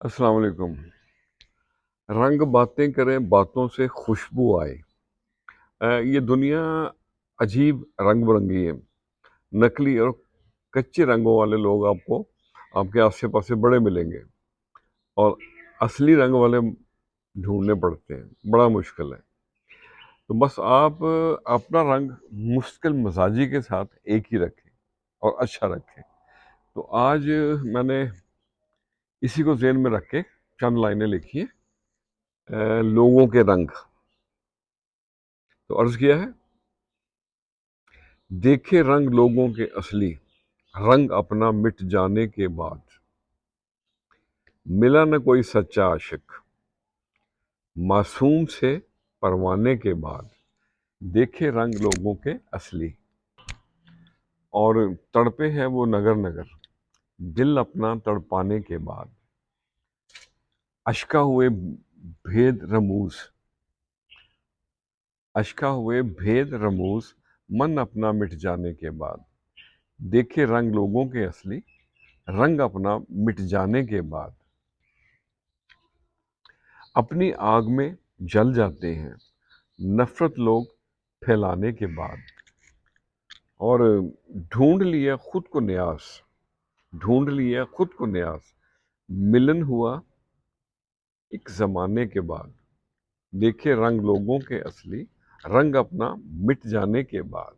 अस्सलाम वालेकुम। रंग बातें करें, बातों से खुशबू आए। ये दुनिया अजीब रंग बिरंगी है। नकली और कच्चे रंगों वाले लोग आपको आपके आस पास बड़े मिलेंगे, और असली रंग वाले ढूंढने पड़ते हैं, बड़ा मुश्किल है। तो बस आप अपना रंग मुश्किल मजाजी के साथ एक ही रखें और अच्छा रखें। तो आज मैंने इसी को ज़हन में रख के चंद लाइनें लिखी हैं। लोगों के रंग। तो अर्ज किया है, देखे रंग लोगों के असली, रंग अपना मिट जाने के बाद। मिला न कोई सच्चा आशिक, मासूम से परवाने के बाद। देखे रंग लोगों के असली, और तड़पे हैं वो नगर नगर, दिल अपना तड़पाने के बाद। अश्का हुए भेद रमूज, अश्का हुए भेद रमूज, मन अपना मिट जाने के बाद। देखे रंग लोगों के असली, रंग अपना मिट जाने के बाद। अपनी आग में जल जाते हैं नफरत लोग फैलाने के बाद। और ढूंढ लिया खुद को न्यास, ढूंढ लिया खुद को न्यास, मिलन हुआ एक जमाने के बाद। देखे रंग लोगों के असली, रंग अपना मिट जाने के बाद।